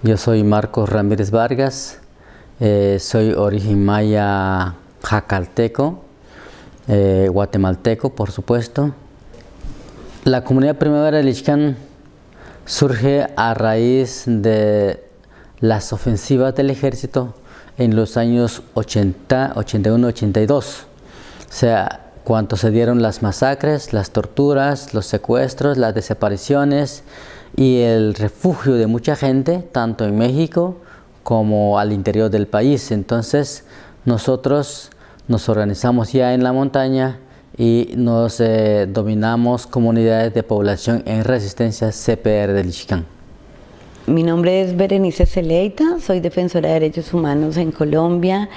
Yo soy Marcos Ramírez Vargas, soy origen maya jacalteco, guatemalteco por supuesto. La comunidad primavera de Ixcán surge a raíz de las ofensivas del ejército en los años 80, 81, 82. O sea, cuando se dieron las masacres, las torturas, los secuestros, las desapariciones y el refugio de mucha gente, tanto en México como al interior del país. Entonces, nosotros nos organizamos ya en la montaña y nos dominamos comunidades de población en resistencia CPR del Ixcán. Mi nombre es Berenice Celeita, soy defensora de derechos humanos en Colombia.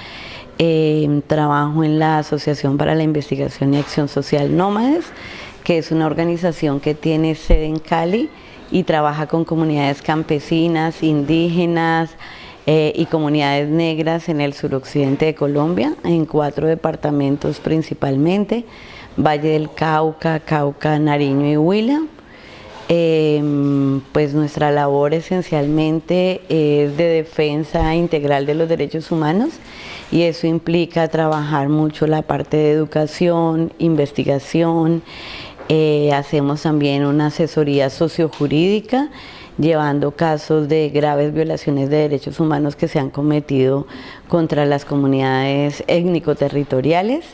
Trabajo en la Asociación para la Investigación y Acción Social Nómades, que es una organización que tiene sede en Cali y trabaja con comunidades campesinas, indígenas y comunidades negras en el suroccidente de Colombia, en 4 departamentos principalmente: Valle del Cauca, Cauca, Nariño y Huila. Pues nuestra labor esencialmente es de defensa integral de los derechos humanos, y eso implica trabajar mucho la parte de educación, investigación. Hacemos también una asesoría sociojurídica, llevando casos de graves violaciones de derechos humanos que se han cometido contra las comunidades étnico-territoriales.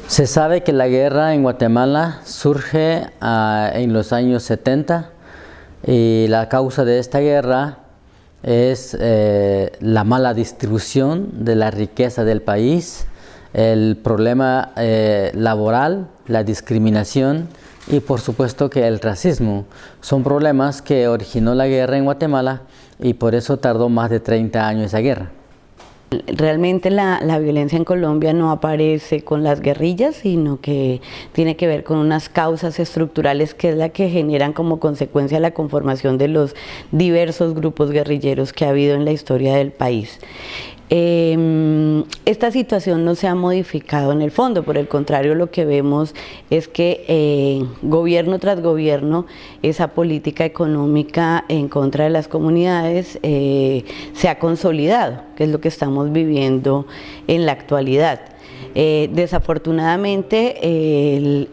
Se sabe que la guerra en Guatemala surge en los años 70 y la causa de esta guerra es la mala distribución de la riqueza del país, el problema laboral, la discriminación y por supuesto que el racismo. Son problemas que originó la guerra en Guatemala y por eso tardó más de 30 años esa guerra. Realmente la violencia en Colombia no aparece con las guerrillas, sino que tiene que ver con unas causas estructurales que es la que generan como consecuencia la conformación de los diversos grupos guerrilleros que ha habido en la historia del país. Esta situación no se ha modificado en el fondo, por el contrario, lo que vemos es que gobierno tras gobierno esa política económica en contra de las comunidades se ha consolidado, que es lo que estamos viviendo en la actualidad. Desafortunadamente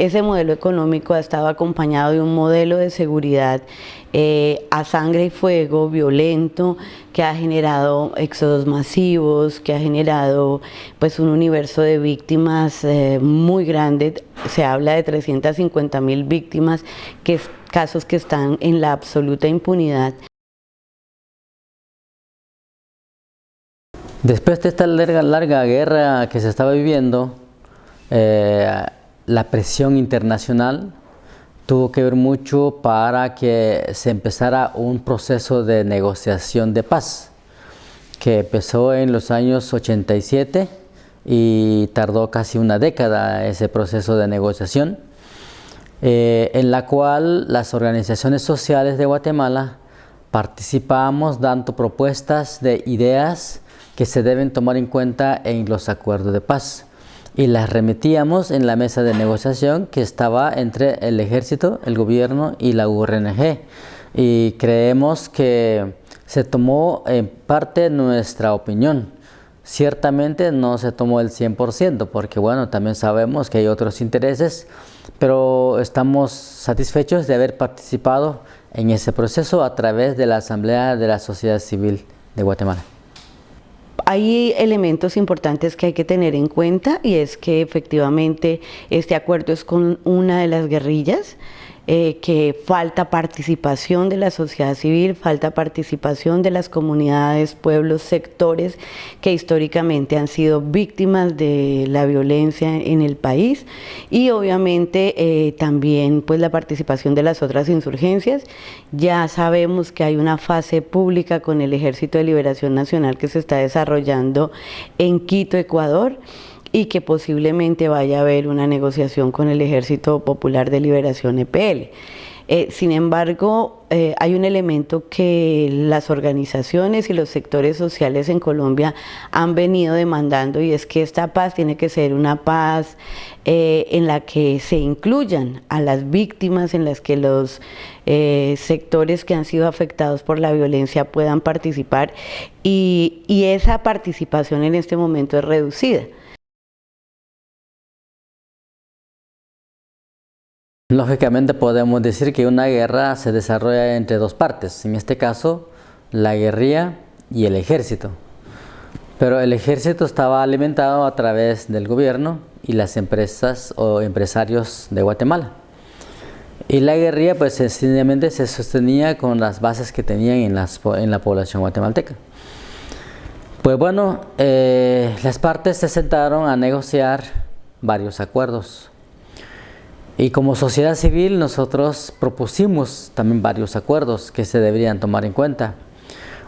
ese modelo económico ha estado acompañado de un modelo de seguridad a sangre y fuego, violento, que ha generado éxodos masivos, que ha generado pues un universo de víctimas muy grande. Se habla de 350.000 víctimas, casos que están en la absoluta impunidad. Después de esta larga guerra que se estaba viviendo, la presión internacional tuvo que ver mucho para que se empezara un proceso de negociación de paz, que empezó en los años 87 y tardó casi una década ese proceso de negociación, en la cual las organizaciones sociales de Guatemala participamos dando propuestas de ideas que se deben tomar en cuenta en los acuerdos de paz, y las remitíamos en la mesa de negociación que estaba entre el ejército, el gobierno y la URNG, y creemos que se tomó en parte nuestra opinión. Ciertamente no se tomó el 100%, porque bueno, también sabemos que hay otros intereses, pero estamos satisfechos de haber participado en ese proceso a través de la Asamblea de la Sociedad Civil de Guatemala. Hay elementos importantes que hay que tener en cuenta, y es que efectivamente este acuerdo es con una de las guerrillas, que falta participación de la sociedad civil, falta participación de las comunidades, pueblos, sectores que históricamente han sido víctimas de la violencia en el país, y obviamente también pues la participación de las otras insurgencias. Ya sabemos que hay una fase pública con el Ejército de Liberación Nacional que se está desarrollando en Quito, Ecuador, y que posiblemente vaya a haber una negociación con el Ejército Popular de Liberación EPL. Sin embargo, hay un elemento que las organizaciones y los sectores sociales en Colombia han venido demandando, y es que esta paz tiene que ser una paz en la que se incluyan a las víctimas, en las que los sectores que han sido afectados por la violencia puedan participar, y esa participación en este momento es reducida. Lógicamente podemos decir que una guerra se desarrolla entre dos partes, en este caso la guerrilla y el ejército. Pero el ejército estaba alimentado a través del gobierno y las empresas o empresarios de Guatemala. Y la guerrilla pues sencillamente se sostenía con las bases que tenían en la población guatemalteca. Pues bueno, las partes se sentaron a negociar varios acuerdos. Y como sociedad civil nosotros propusimos también varios acuerdos que se deberían tomar en cuenta.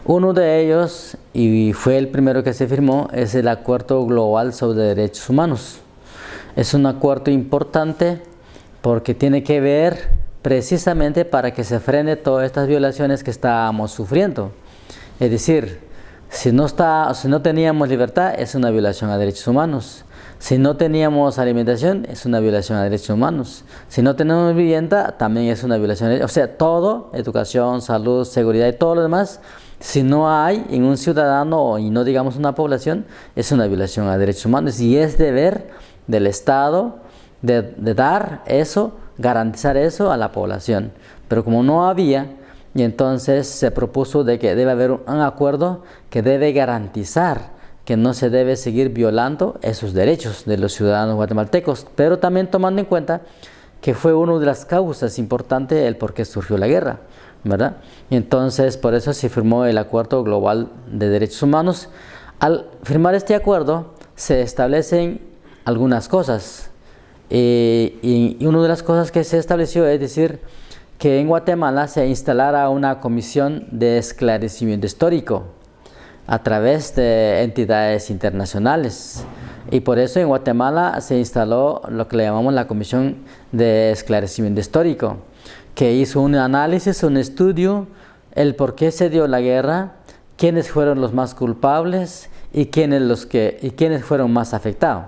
Uno de ellos, y fue el primero que se firmó, es el Acuerdo Global sobre Derechos Humanos. Es un acuerdo importante porque tiene que ver precisamente para que se frene todas estas violaciones que estábamos sufriendo. Es decir, si no teníamos libertad, es una violación a derechos humanos. Si no teníamos alimentación, es una violación a derechos humanos. Si no tenemos vivienda, también es una violación. O sea, todo, educación, salud, seguridad y todo lo demás, si no hay en un ciudadano y no digamos una población, es una violación a derechos humanos. Y es deber del Estado de dar eso, garantizar eso a la población. Pero como no había, y entonces se propuso de que debe haber un acuerdo que debe garantizar que no se debe seguir violando esos derechos de los ciudadanos guatemaltecos, pero también tomando en cuenta que fue una de las causas importantes el por qué surgió la guerra, ¿verdad? Y entonces por eso se firmó el Acuerdo Global de Derechos Humanos. Al firmar este acuerdo se establecen algunas cosas, y una de las cosas que se estableció es decir que en Guatemala se instalara una comisión de esclarecimiento histórico a través de entidades internacionales, y por eso en Guatemala se instaló lo que le llamamos la Comisión de Esclarecimiento Histórico, que hizo un análisis, un estudio, el por qué se dio la guerra, quiénes fueron los más culpables y quiénes fueron más afectados.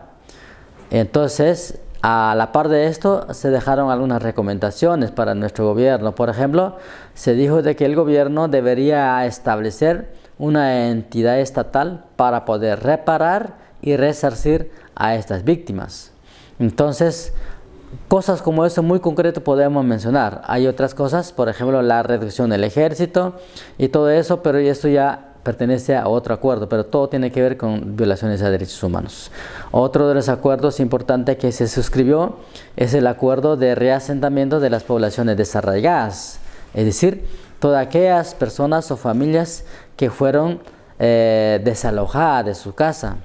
Entonces, a la par de esto, se dejaron algunas recomendaciones para nuestro gobierno. Por ejemplo, se dijo de que el gobierno debería establecer una entidad estatal para poder reparar y resarcir a estas víctimas. Entonces, cosas como eso muy concreto podemos mencionar. Hay otras cosas, por ejemplo, la reducción del ejército y todo eso, pero esto ya pertenece a otro acuerdo, pero todo tiene que ver con violaciones a derechos humanos. Otro de los acuerdos importantes que se suscribió es el acuerdo de reasentamiento de las poblaciones desarraigadas, es decir, todas aquellas personas o familias que fueron desalojadas de su casa.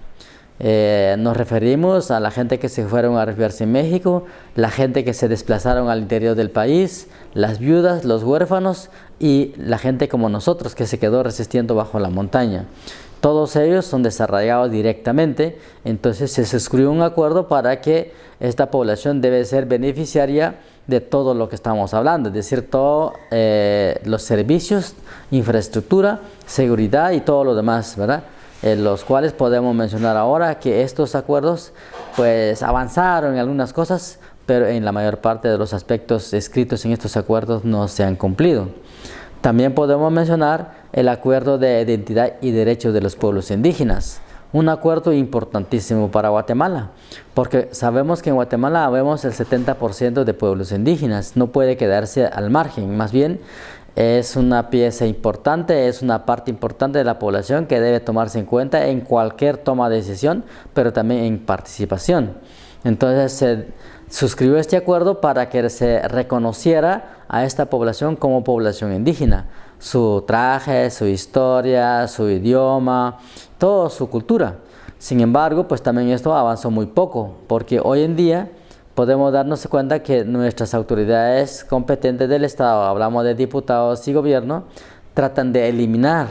Nos referimos a la gente que se fueron a refugiarse en México, la gente que se desplazaron al interior del país, las viudas, los huérfanos y la gente como nosotros que se quedó resistiendo bajo la montaña. Todos ellos son desarraigados directamente. Entonces se suscribió un acuerdo para que esta población debe ser beneficiaria de todo lo que estamos hablando, es decir, todos los servicios, infraestructura, seguridad y todo lo demás, ¿verdad? Los cuales podemos mencionar ahora que estos acuerdos pues avanzaron en algunas cosas, pero en la mayor parte de los aspectos escritos en estos acuerdos no se han cumplido. También podemos mencionar el Acuerdo de Identidad y Derechos de los Pueblos Indígenas, un acuerdo importantísimo para Guatemala, porque sabemos que en Guatemala vemos el 70% de pueblos indígenas, no puede quedarse al margen, más bien es una pieza importante, es una parte importante de la población que debe tomarse en cuenta en cualquier toma de decisión, pero también en participación. Entonces se suscribió este acuerdo para que se reconociera a esta población como población indígena, su traje, su historia, su idioma, toda su cultura. Sin embargo, pues también esto avanzó muy poco, porque hoy en día podemos darnos cuenta que nuestras autoridades competentes del Estado, hablamos de diputados y gobierno, tratan de eliminar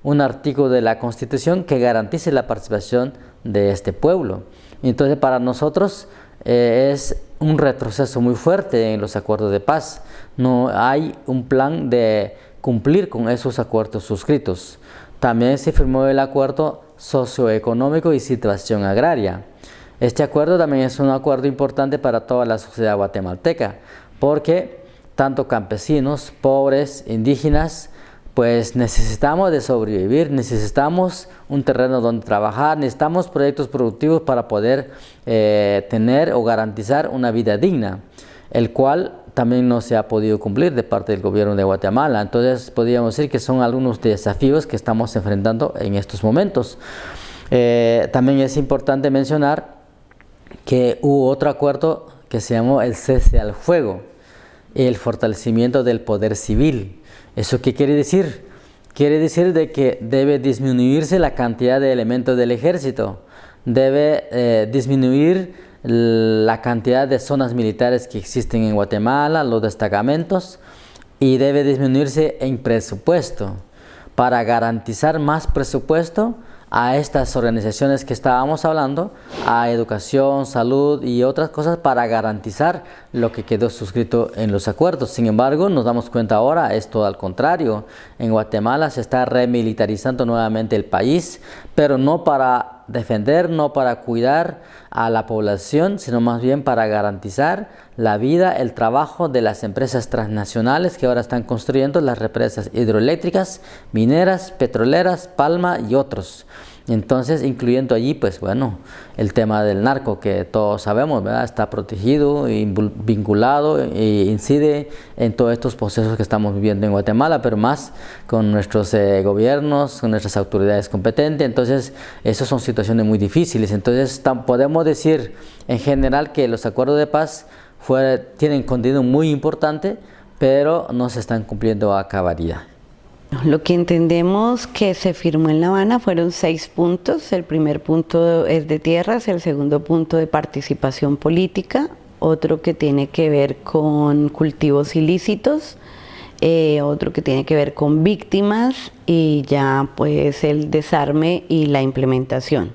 un artículo de la Constitución que garantice la participación de este pueblo. Entonces, para nosotros es un retroceso muy fuerte en los acuerdos de paz. No hay un plan de cumplir con esos acuerdos suscritos. También se firmó el acuerdo socioeconómico y situación agraria. Este acuerdo también es un acuerdo importante para toda la sociedad guatemalteca, porque tanto campesinos, pobres, indígenas, pues necesitamos de sobrevivir, necesitamos un terreno donde trabajar, necesitamos proyectos productivos para poder tener o garantizar una vida digna, el cual también no se ha podido cumplir de parte del gobierno de Guatemala. Entonces podríamos decir que son algunos desafíos que estamos enfrentando en estos momentos. También es importante mencionar que hubo otro acuerdo que se llamó el cese al fuego y el fortalecimiento del poder civil. ¿Eso qué quiere decir? Quiere decir de que debe disminuirse la cantidad de elementos del ejército, debe disminuir la cantidad de zonas militares que existen en Guatemala, los destacamentos, y debe disminuirse en presupuesto para garantizar más presupuesto a estas organizaciones que estábamos hablando, a educación, salud y otras cosas para garantizar lo que quedó suscrito en los acuerdos. Sin embargo, nos damos cuenta ahora, es todo al contrario. En Guatemala se está remilitarizando nuevamente el país, pero no para defender, no para cuidar a la población, sino más bien para garantizar la vida, el trabajo de las empresas transnacionales que ahora están construyendo las represas hidroeléctricas, mineras, petroleras, Palma y otros. Entonces, incluyendo allí, pues bueno, el tema del narco, que todos sabemos, ¿verdad? Está protegido, vinculado e incide en todos estos procesos que estamos viviendo en Guatemala, pero más con nuestros gobiernos, con nuestras autoridades competentes. Entonces, esas son situaciones muy difíciles. Entonces, podemos decir en general que los acuerdos de paz tienen contenido muy importante, pero no se están cumpliendo a cabalidad. Lo que entendemos que se firmó en La Habana fueron 6 puntos. El primer punto es de tierras, el segundo punto de participación política, otro que tiene que ver con cultivos ilícitos, otro que tiene que ver con víctimas y ya pues el desarme y la implementación.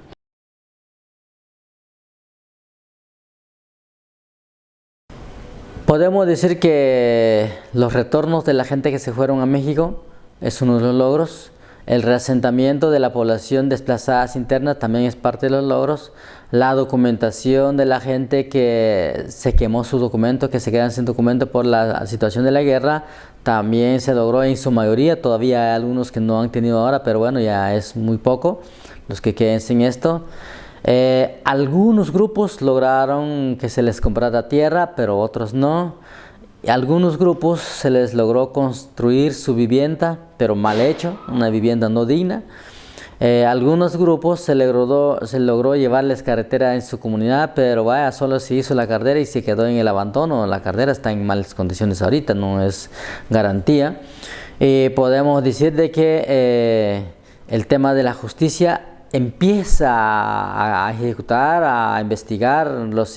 Podemos decir que los retornos de la gente que se fueron a México es uno de los logros. El reasentamiento de la población desplazada interna también es parte de los logros. La documentación de la gente que se quemó sus documentos, que se quedan sin documento por la situación de la guerra, también se logró en su mayoría. Todavía hay algunos que no han tenido ahora, pero bueno, ya es muy poco los que queden sin esto. Algunos grupos lograron que se les comprara tierra, pero otros no. Algunos grupos se les logró construir su vivienda, pero mal hecho, una vivienda no digna. Algunos grupos se logró llevarles carretera en su comunidad, pero vaya, solo se hizo la carretera y se quedó en el abandono. La carretera está en malas condiciones ahorita, no es garantía. Podemos decir de que el tema de la justicia empieza a ejecutar, a investigar los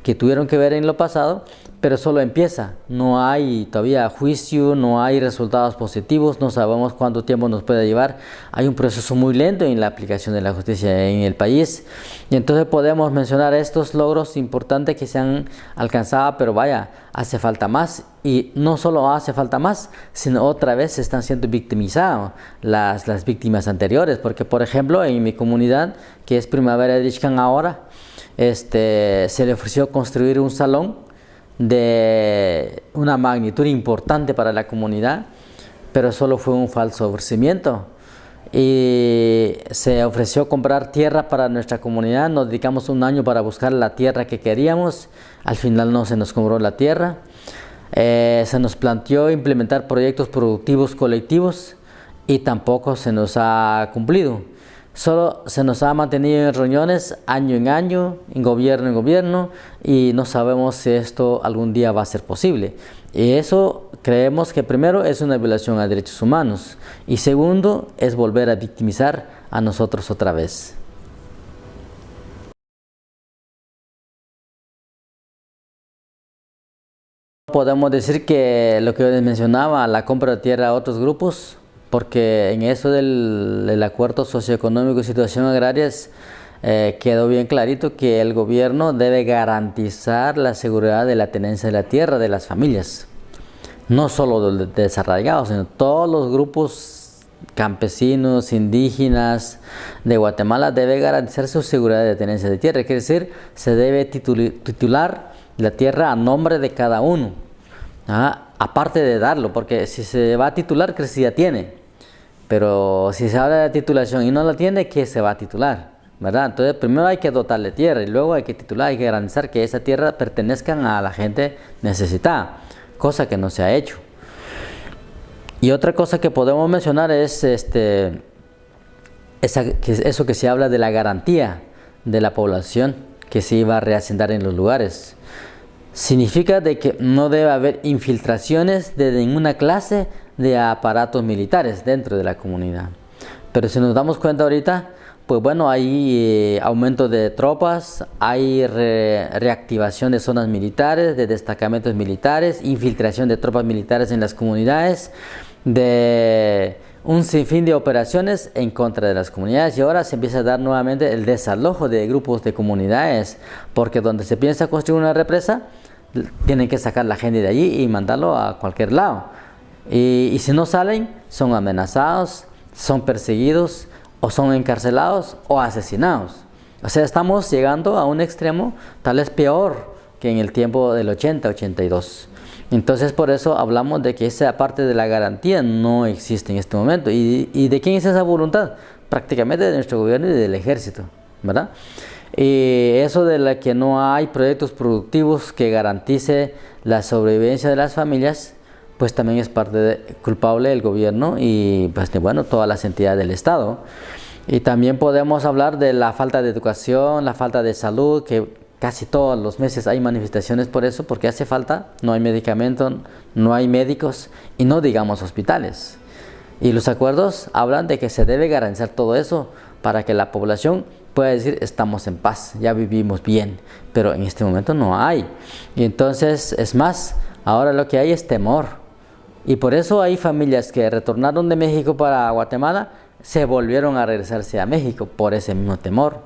que tuvieron que ver en lo pasado, pero solo empieza. No hay todavía juicio, no hay resultados positivos, no sabemos cuánto tiempo nos puede llevar. Hay un proceso muy lento en la aplicación de la justicia en el país. Y entonces podemos mencionar estos logros importantes que se han alcanzado, pero vaya, hace falta más. Y no solo hace falta más, sino otra vez están siendo victimizadas las víctimas anteriores. Porque, por ejemplo, en mi comunidad, que es Primavera de Ixcán ahora, se le ofreció construir un salón de una magnitud importante para la comunidad, pero solo fue un falso ofrecimiento. Y se ofreció comprar tierra para nuestra comunidad. Nos dedicamos un año para buscar la tierra que queríamos. Al final no se nos compró la tierra. Se nos planteó implementar proyectos productivos colectivos y tampoco se nos ha cumplido. Solo se nos ha mantenido en reuniones año en gobierno, y no sabemos si esto algún día va a ser posible. Y eso creemos que primero es una violación a derechos humanos y segundo es volver a victimizar a nosotros otra vez. Podemos decir que lo que yo les mencionaba, la compra de tierra a otros grupos, porque en eso del acuerdo socioeconómico y situación agraria quedó bien clarito que el gobierno debe garantizar la seguridad de la tenencia de la tierra de las familias, no solo de los desarraigados, sino todos los grupos campesinos, indígenas de Guatemala debe garantizar su seguridad de tenencia de tierra. Quiere decir, se debe titular la tierra a nombre de cada uno, aparte de darlo, porque si se va a titular, que si ya tiene, pero si se habla de titulación y no la tiene, ¿qué se va a titular? ¿Verdad? Entonces primero hay que dotarle tierra y luego hay que titular, hay que garantizar que esa tierra pertenezca a la gente necesitada, cosa que no se ha hecho. Y otra cosa que podemos mencionar es eso que se habla de la garantía de la población que se iba a reasentar en los lugares. Significa de que no debe haber infiltraciones de ninguna clase de aparatos militares dentro de la comunidad. Pero si nos damos cuenta ahorita, pues bueno, hay aumento de tropas, hay reactivación de zonas militares, de destacamentos militares, infiltración de tropas militares en las comunidades, de un sinfín de operaciones en contra de las comunidades, y ahora se empieza a dar nuevamente el desalojo de grupos de comunidades, porque donde se piensa construir una represa, tienen que sacar la gente de allí y mandarlo a cualquier lado. Y si no salen, son amenazados, son perseguidos, o son encarcelados o asesinados. O sea, estamos llegando a un extremo tal vez peor que en el tiempo del 80-82. Entonces por eso hablamos de que esa parte de la garantía no existe en este momento. ¿Y de quién es esa voluntad? Prácticamente de nuestro gobierno y del ejército, ¿verdad? Y eso de la que no hay proyectos productivos que garantice la sobrevivencia de las familias, pues también es culpable del gobierno y pues bueno, todas las entidades del Estado. Y también podemos hablar de la falta de educación, la falta de salud, que casi todos los meses hay manifestaciones por eso, porque hace falta, no hay medicamentos, no hay médicos y no digamos hospitales. Y los acuerdos hablan de que se debe garantizar todo eso para que la población pueda decir estamos en paz, ya vivimos bien, pero en este momento no hay. Y entonces es más, ahora lo que hay es temor. Y por eso hay familias que retornaron de México para Guatemala, se volvieron a regresarse a México por ese mismo temor.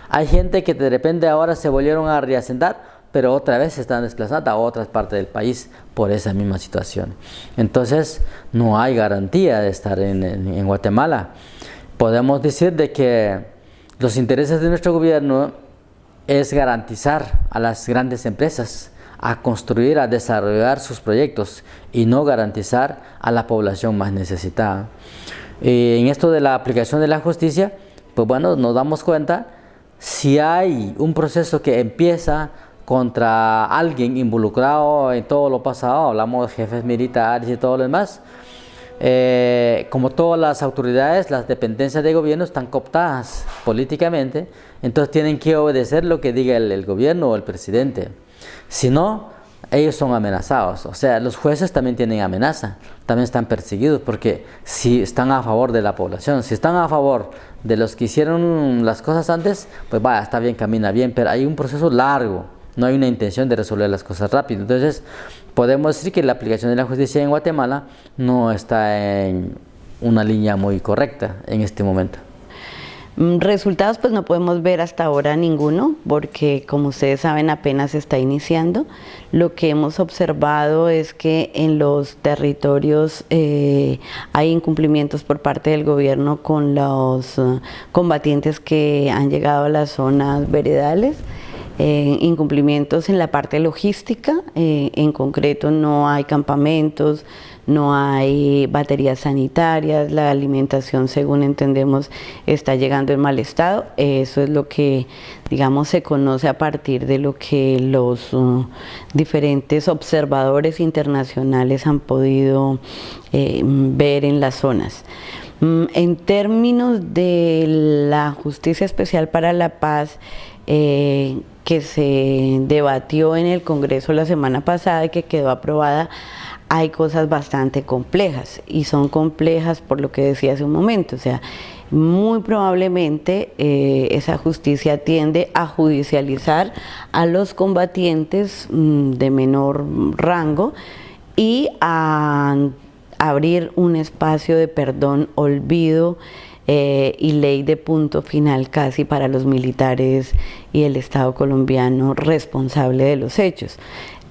Hay gente que de repente ahora se volvieron a reasentar, pero otra vez se están desplazando a otras partes del país por esa misma situación. Entonces no hay garantía de estar en Guatemala. Podemos decir de que los intereses de nuestro gobierno es garantizar a las grandes empresas a construir, a desarrollar sus proyectos y no garantizar a la población más necesitada. En esto de la aplicación de la justicia, pues bueno, nos damos cuenta si hay un proceso que empieza contra alguien involucrado en todo lo pasado, hablamos de jefes militares y todo lo demás, como todas las autoridades, las dependencias de gobierno están cooptadas políticamente, entonces tienen que obedecer lo que diga el gobierno o el presidente. Si no, ellos son amenazados. O sea, los jueces también tienen amenaza, también están perseguidos, porque si están a favor de la población, si están a favor de los que hicieron las cosas antes, pues vaya, está bien, camina bien, pero hay un proceso largo, no hay una intención de resolver las cosas rápido. Entonces, podemos decir que la aplicación de la justicia en Guatemala no está en una línea muy correcta en este momento. Resultados pues no podemos ver hasta ahora ninguno, porque como ustedes saben apenas se está iniciando. Lo que hemos observado es que en los territorios hay incumplimientos por parte del gobierno con los combatientes que han llegado a las zonas veredales. Incumplimientos en la parte logística, en concreto no hay campamentos, no hay baterías sanitarias, la alimentación, según entendemos, está llegando en mal estado. Eso es lo que, digamos, se conoce a partir de lo que los diferentes observadores internacionales han podido ver en las zonas. En términos de la Justicia Especial para la Paz, que se debatió en el Congreso la semana pasada y que quedó aprobada, hay cosas bastante complejas, y son complejas por lo que decía hace un momento. O sea, muy probablemente esa justicia tiende a judicializar a los combatientes de menor rango y a abrir un espacio de perdón, olvido y ley de punto final casi para los militares y el Estado colombiano responsable de los hechos.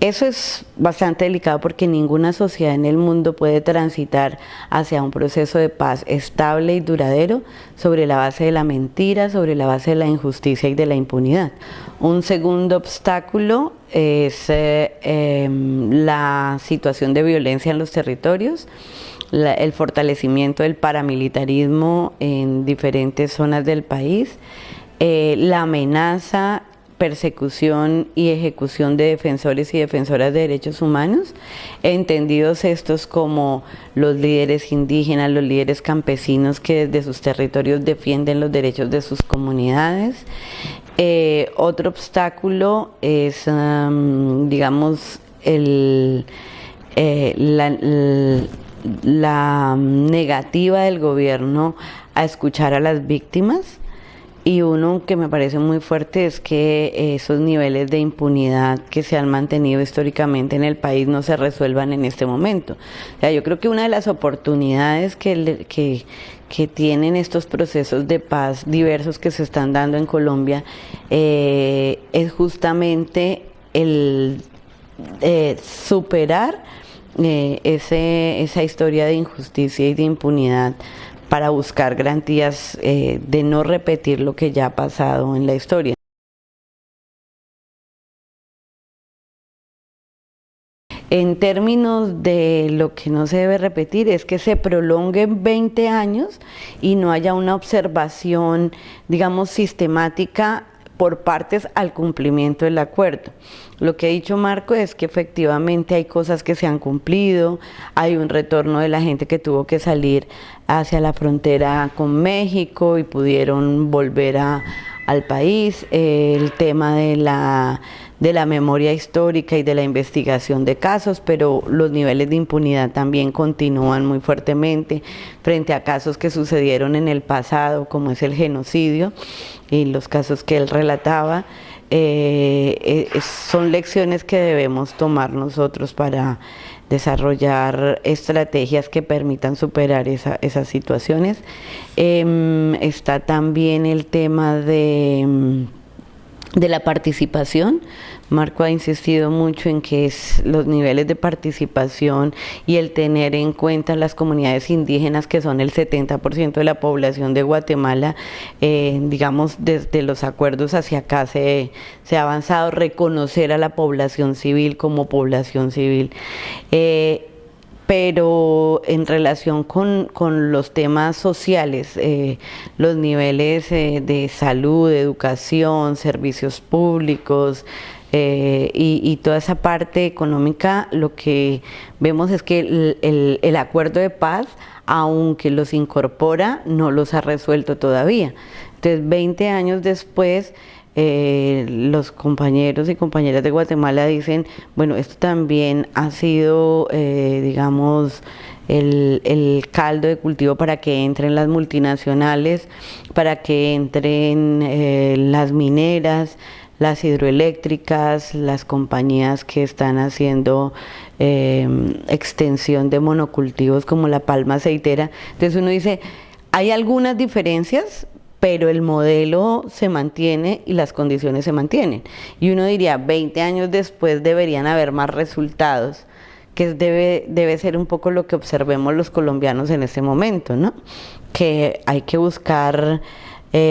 Eso es bastante delicado porque ninguna sociedad en el mundo puede transitar hacia un proceso de paz estable y duradero sobre la base de la mentira, sobre la base de la injusticia y de la impunidad. Un segundo obstáculo es la situación de violencia en los territorios, el fortalecimiento del paramilitarismo en diferentes zonas del país, la amenaza, persecución y ejecución de defensores y defensoras de derechos humanos, entendidos estos como los líderes indígenas, los líderes campesinos que desde sus territorios defienden los derechos de sus comunidades. Otro obstáculo es, digamos, la negativa del gobierno a escuchar a las víctimas. Y uno que me parece muy fuerte es que esos niveles de impunidad que se han mantenido históricamente en el país no se resuelvan en este momento. O sea, yo creo que una de las oportunidades que tienen estos procesos de paz diversos que se están dando en Colombia es justamente el superar esa historia de injusticia y de impunidad para buscar garantías de no repetir lo que ya ha pasado en la historia. En términos de lo que no se debe repetir es que se prolonguen 20 años y no haya una observación, digamos, sistemática por partes al cumplimiento del acuerdo. Lo que ha dicho Marco es que efectivamente hay cosas que se han cumplido, hay un retorno de la gente que tuvo que salir hacia la frontera con México y pudieron volver al país, el tema de la memoria histórica y de la investigación de casos, pero los niveles de impunidad también continúan muy fuertemente frente a casos que sucedieron en el pasado, como es el genocidio y los casos que él relataba. Son lecciones que debemos tomar nosotros para desarrollar estrategias que permitan superar esas situaciones. Está también el tema de la participación. Marco ha insistido mucho en que los niveles de participación y el tener en cuenta las comunidades indígenas, que son el 70% de la población de Guatemala, digamos, desde los acuerdos hacia acá se ha avanzado, reconocer a la población civil como población civil. Pero en relación con los temas sociales, los niveles de salud, de educación, servicios públicos y toda esa parte económica, lo que vemos es que el acuerdo de paz, aunque los incorpora, no los ha resuelto todavía. Entonces, 20 años después, los compañeros y compañeras de Guatemala dicen, bueno, esto también ha sido, digamos, el caldo de cultivo para que entren las multinacionales, para que entren las mineras, las hidroeléctricas, las compañías que están haciendo extensión de monocultivos como la palma aceitera. Entonces uno dice, hay algunas diferencias, pero el modelo se mantiene y las condiciones se mantienen. Y uno diría, 20 años después deberían haber más resultados, que debe ser un poco lo que observemos los colombianos en este momento, ¿no? Que hay que buscar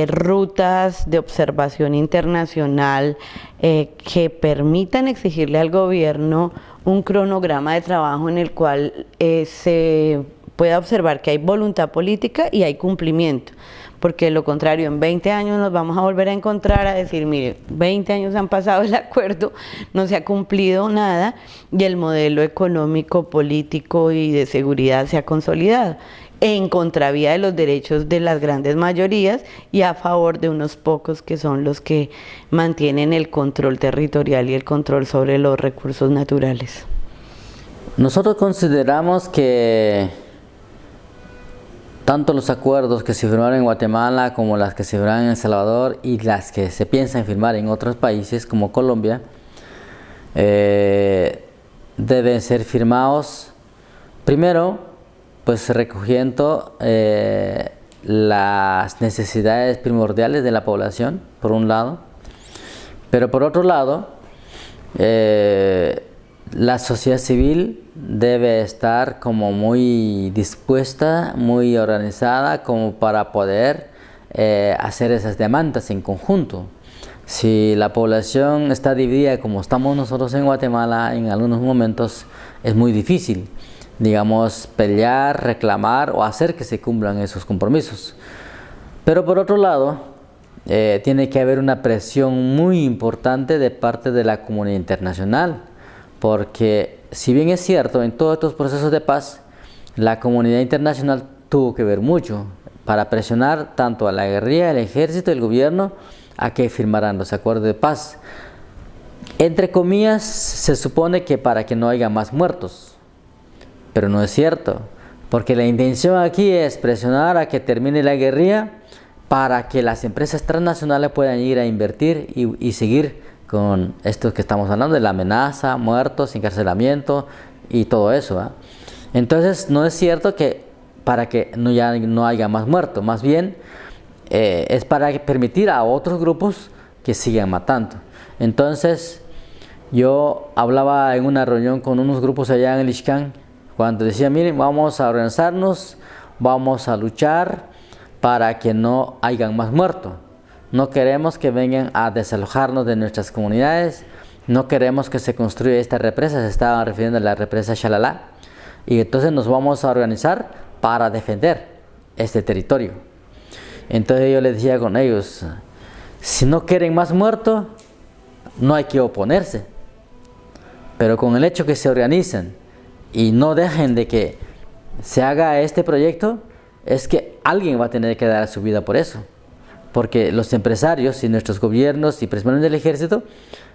rutas de observación internacional que permitan exigirle al gobierno un cronograma de trabajo en el cual se pueda observar que hay voluntad política y hay cumplimiento. Porque de lo contrario, en 20 años nos vamos a volver a encontrar a decir, mire, 20 años han pasado el acuerdo, no se ha cumplido nada y el modelo económico, político y de seguridad se ha consolidado en contravía de los derechos de las grandes mayorías y a favor de unos pocos que son los que mantienen el control territorial y el control sobre los recursos naturales. Nosotros consideramos que tanto los acuerdos que se firmaron en Guatemala como las que se firmaron en El Salvador y las que se piensan firmar en otros países como Colombia deben ser firmados primero pues recogiendo las necesidades primordiales de la población, por un lado, pero por otro lado, la sociedad civil debe estar como muy dispuesta, muy organizada como para poder hacer esas demandas en conjunto. Si la población está dividida como estamos nosotros en Guatemala, en algunos momentos es muy difícil, digamos, pelear, reclamar o hacer que se cumplan esos compromisos. Pero por otro lado, tiene que haber una presión muy importante de parte de la comunidad internacional, porque si bien es cierto, en todos estos procesos de paz, la comunidad internacional tuvo que ver mucho para presionar tanto a la guerrilla, el ejército, el gobierno, a que firmaran los acuerdos de paz. Entre comillas, se supone que para que no haya más muertos, pero no es cierto, porque la intención aquí es presionar a que termine la guerrilla para que las empresas transnacionales puedan ir a invertir y seguir con esto que estamos hablando de la amenaza, muertos, encarcelamiento y todo eso, ¿eh? Entonces no es cierto que para que ya no haya más muertos, más bien es para permitir a otros grupos que sigan matando. Entonces yo hablaba en una reunión con unos grupos allá en el Ixcán, cuando decía, miren, vamos a organizarnos, vamos a luchar para que no hayan más muertos. No queremos que vengan a desalojarnos de nuestras comunidades, no queremos que se construya esta represa, se estaba refiriendo a la represa Xalala, y entonces nos vamos a organizar para defender este territorio. Entonces yo les decía con ellos, si no quieren más muertos, no hay que oponerse, pero con el hecho que se organicen y no dejen de que se haga este proyecto, es que alguien va a tener que dar su vida por eso, porque los empresarios y nuestros gobiernos y principalmente el ejército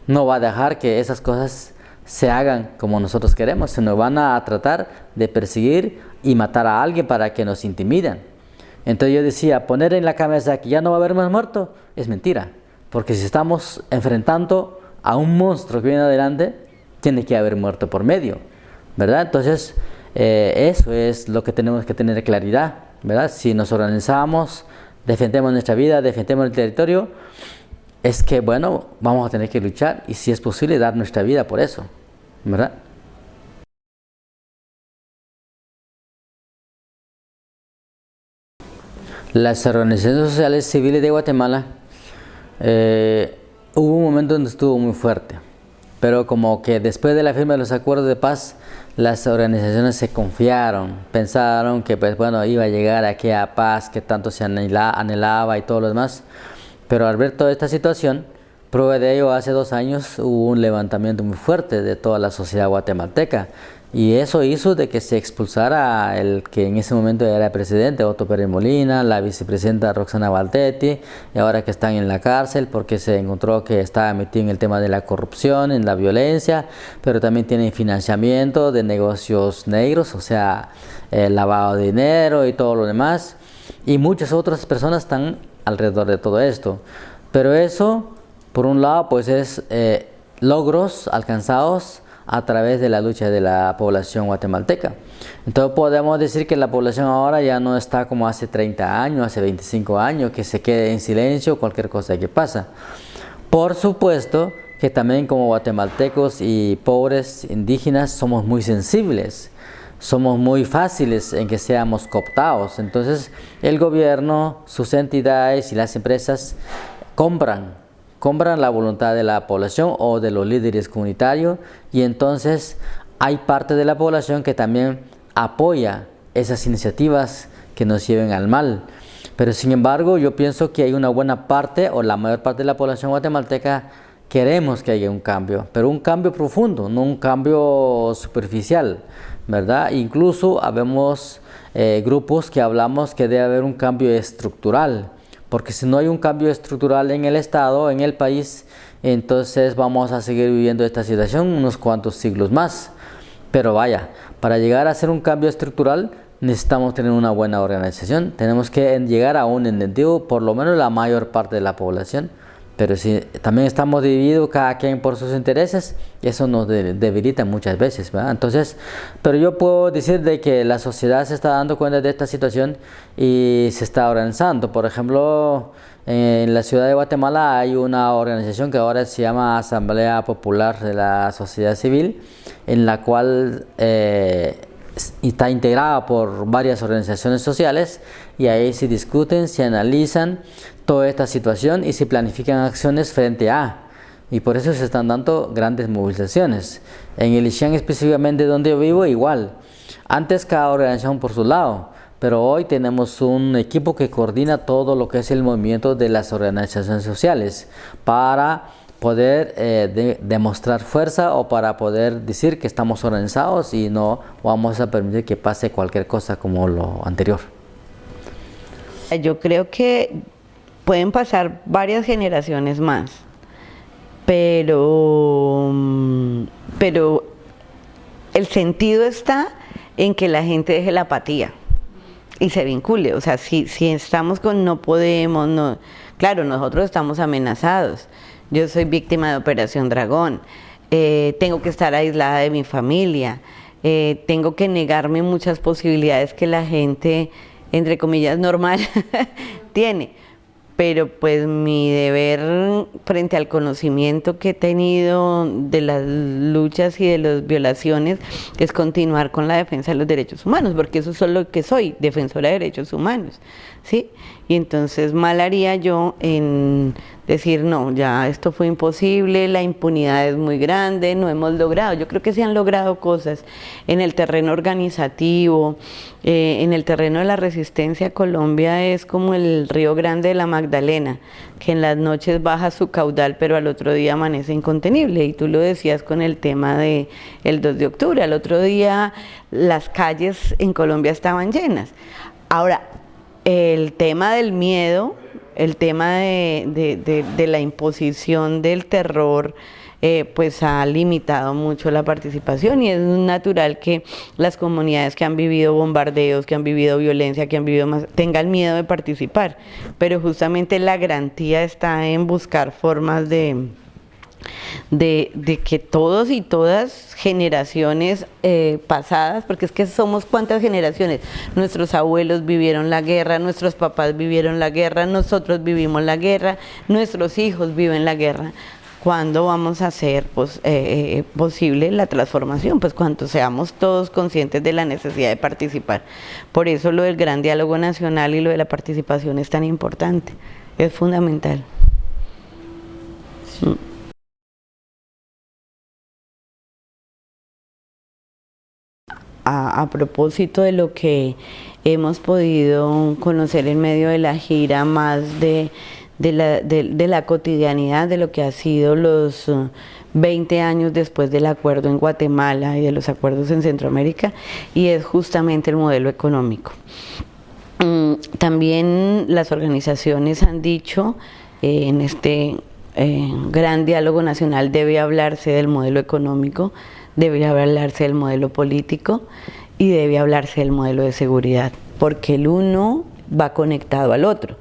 no va a dejar que esas cosas se hagan como nosotros queremos, sino van a tratar de perseguir y matar a alguien para que nos intimidan. Entonces yo decía, poner en la cabeza que ya no va a haber más muertos es mentira, porque si estamos enfrentando a un monstruo que viene adelante, tiene que haber muerto por medio, ¿verdad? Entonces eso es lo que tenemos que tener claridad, ¿verdad? Si nos organizamos, defendemos nuestra vida, defendemos el territorio, es que bueno, vamos a tener que luchar y si es posible dar nuestra vida por eso, ¿verdad? Las organizaciones sociales civiles de Guatemala, hubo un momento donde estuvo muy fuerte, pero como que después de la firma de los acuerdos de paz, las organizaciones se confiaron, pensaron que pues bueno, iba a llegar aquella paz que tanto se anhelaba y todo lo demás, pero al ver toda esta situación, prueba de ello, hace 2 años hubo un levantamiento muy fuerte de toda la sociedad guatemalteca, y eso hizo de que se expulsara el que en ese momento era presidente, Otto Pérez Molina, la vicepresidenta Roxana Valtetti, y ahora que están en la cárcel porque se encontró que estaba metido en el tema de la corrupción, en la violencia, pero también tienen financiamiento de negocios negros, o sea, lavado de dinero y todo lo demás, y muchas otras personas están alrededor de todo esto. Pero eso, por un lado, pues es logros alcanzados a través de la lucha de la población guatemalteca. Entonces podemos decir que la población ahora ya no está como hace 30 años, hace 25 años, que se quede en silencio cualquier cosa que pasa. Por supuesto que también como guatemaltecos y pobres indígenas somos muy sensibles, somos muy fáciles en que seamos cooptados. Entonces el gobierno, sus entidades y las empresas compran la voluntad de la población o de los líderes comunitarios, y entonces hay parte de la población que también apoya esas iniciativas que nos lleven al mal. Pero sin embargo yo pienso que hay una buena parte o la mayor parte de la población guatemalteca queremos que haya un cambio, pero un cambio profundo, no un cambio superficial, ¿verdad? Incluso habemos grupos que hablamos que debe haber un cambio estructural, porque si no hay un cambio estructural en el Estado, en el país, entonces vamos a seguir viviendo esta situación unos cuantos siglos más. Pero vaya, para llegar a hacer un cambio estructural necesitamos tener una buena organización, tenemos que llegar a un entendido, por lo menos la mayor parte de la población, Pero si también estamos divididos cada quien por sus intereses, eso nos debilita muchas veces, ¿verdad? Entonces, pero yo puedo decir de que la sociedad se está dando cuenta de esta situación y se está organizando. Por ejemplo, en la ciudad de Guatemala hay una organización que ahora se llama Asamblea Popular de la Sociedad Civil, en la cual está integrada por varias organizaciones sociales, y ahí se discuten, se analizan toda esta situación y se planifican acciones frente a, y por eso se están dando grandes movilizaciones. En el Ixán específicamente donde yo vivo, igual, antes cada organización por su lado, pero hoy tenemos un equipo que coordina todo lo que es el movimiento de las organizaciones sociales para poder demostrar fuerza, o para poder decir que estamos organizados y no vamos a permitir que pase cualquier cosa como lo anterior. Yo creo que pueden pasar varias generaciones más, pero el sentido está en que la gente deje la apatía y se vincule. O sea, si estamos con no podemos, no, claro, nosotros estamos amenazados. Yo soy víctima de Operación Dragón, tengo que estar aislada de mi familia, tengo que negarme muchas posibilidades que la gente, entre comillas, normal tiene. Pero pues mi deber frente al conocimiento que he tenido de las luchas y de las violaciones es continuar con la defensa de los derechos humanos, porque eso es lo que soy, defensora de derechos humanos, ¿sí? Y entonces mal haría yo en decir, no, ya esto fue imposible, la impunidad es muy grande, no hemos logrado. Yo creo que se han logrado cosas en el terreno organizativo, en el terreno de la resistencia. Colombia es como el Río Grande de la Magdalena, que en las noches baja su caudal, pero al otro día amanece incontenible. Y tú lo decías con el tema del 2 de octubre, al otro día las calles en Colombia estaban llenas. Ahora, el tema del miedo, el tema de la imposición del terror, pues ha limitado mucho la participación, y es natural que las comunidades que han vivido bombardeos, que han vivido violencia, que han vivido más, tengan miedo de participar, pero justamente la garantía está en buscar formas de que todos y todas, generaciones pasadas, porque es que somos cuántas generaciones, nuestros abuelos vivieron la guerra, nuestros papás vivieron la guerra, nosotros vivimos la guerra, nuestros hijos viven la guerra. ¿Cuándo vamos a hacer posible la transformación? Pues cuando seamos todos conscientes de la necesidad de participar. Por eso lo del gran diálogo nacional y lo de la participación es tan importante, es fundamental. Sí. A propósito de lo que hemos podido conocer en medio de la gira, más de la cotidianidad de lo que ha sido los 20 años después del acuerdo en Guatemala y de los acuerdos en Centroamérica, y es justamente el modelo económico. También las organizaciones han dicho en este gran diálogo nacional debe hablarse del modelo económico, debe hablarse del modelo político y debe hablarse del modelo de seguridad, porque el uno va conectado al otro.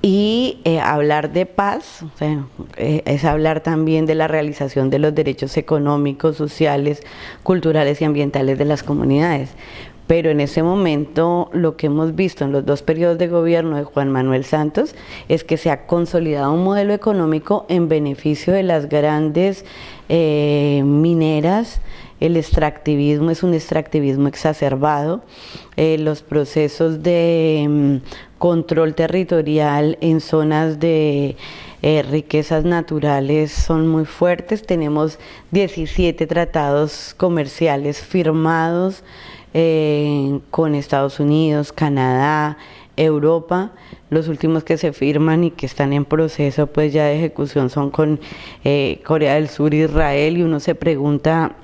Y hablar de paz, o sea, es hablar también de la realización de los derechos económicos, sociales, culturales y ambientales de las comunidades. Pero en ese momento lo que hemos visto en los 2 periodos de gobierno de Juan Manuel Santos es que se ha consolidado un modelo económico en beneficio de las grandes mineras. El extractivismo es un extractivismo exacerbado, los procesos de control territorial en zonas de riquezas naturales son muy fuertes. Tenemos 17 tratados comerciales firmados con Estados Unidos, Canadá, Europa. Los últimos que se firman y que están en proceso pues ya de ejecución son con Corea del Sur, Israel, y uno se pregunta,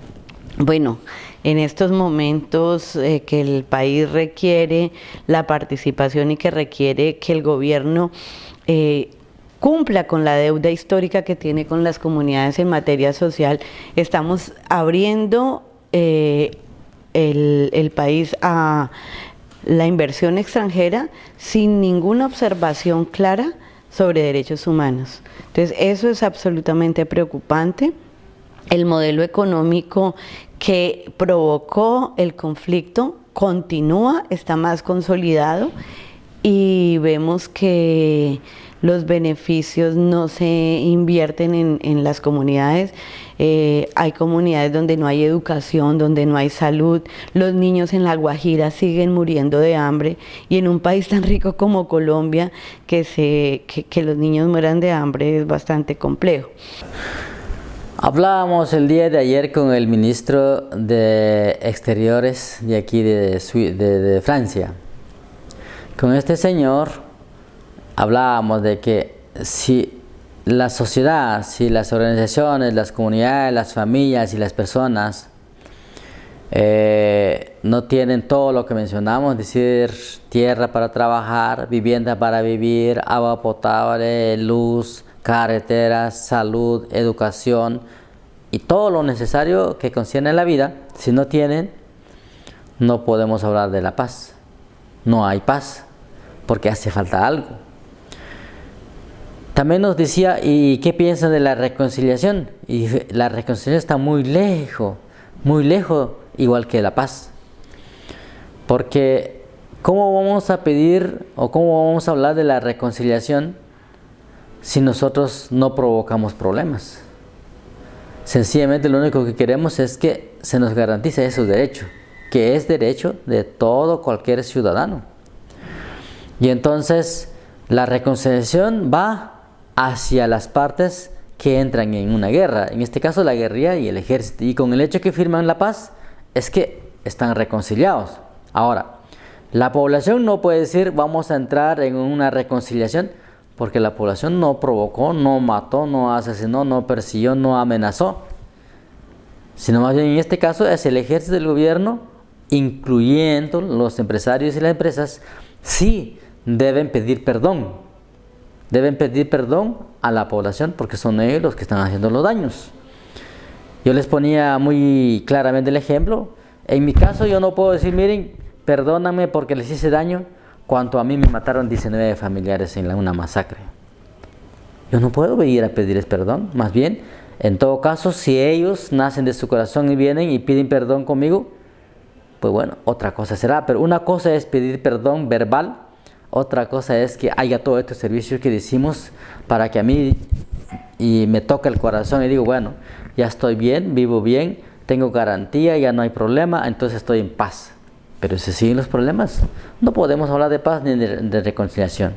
bueno, en estos momentos que el país requiere la participación y que requiere que el gobierno cumpla con la deuda histórica que tiene con las comunidades en materia social, estamos abriendo el país a la inversión extranjera sin ninguna observación clara sobre derechos humanos. Entonces, eso es absolutamente preocupante. El modelo económico que provocó el conflicto continúa, está más consolidado y vemos que los beneficios no se invierten en las comunidades. Hay comunidades donde no hay educación, donde no hay salud. Los niños en La Guajira siguen muriendo de hambre, y en un país tan rico como Colombia, que los niños mueran de hambre es bastante complejo. Hablábamos el día de ayer con el ministro de Exteriores de aquí de Francia. Con este señor hablábamos de que si la sociedad, si las organizaciones, las comunidades, las familias y las personas no tienen todo lo que mencionamos, es decir, tierra para trabajar, vivienda para vivir, agua potable, luz, carreteras, salud, educación y todo lo necesario que concierne la vida, si no tienen, no podemos hablar de la paz. No hay paz, porque hace falta algo. También nos decía, ¿y qué piensan de la reconciliación? Y la reconciliación está muy lejos, igual que la paz. Porque ¿cómo vamos a pedir o cómo vamos a hablar de la reconciliación si nosotros no provocamos problemas? Sencillamente lo único que queremos es que se nos garantice ese derecho, que es derecho de todo cualquier ciudadano. Y entonces la reconciliación va hacia las partes que entran en una guerra, en este caso la guerrilla y el ejército, y con el hecho que firman la paz es que están reconciliados. Ahora, la población no puede decir vamos a entrar en una reconciliación, porque la población no provocó, no mató, no asesinó, no persiguió, no amenazó, sino más bien en este caso es el ejército del gobierno, incluyendo los empresarios y las empresas, sí deben pedir perdón. Deben pedir perdón a la población porque son ellos los que están haciendo los daños. Yo les ponía muy claramente el ejemplo. En mi caso yo no puedo decir, miren, perdóname porque les hice daño, cuanto a mí me mataron 19 familiares en una masacre. Yo no puedo ir a pedirles perdón. Más bien, en todo caso, si ellos nacen de su corazón y vienen y piden perdón conmigo, pues bueno, otra cosa será. Pero una cosa es pedir perdón verbal, otra cosa es que haya todos estos servicios que decimos para que a mí y me toque el corazón y digo, bueno, ya estoy bien, vivo bien, tengo garantía, ya no hay problema, entonces estoy en paz. Pero si siguen los problemas, no podemos hablar de paz ni de reconciliación.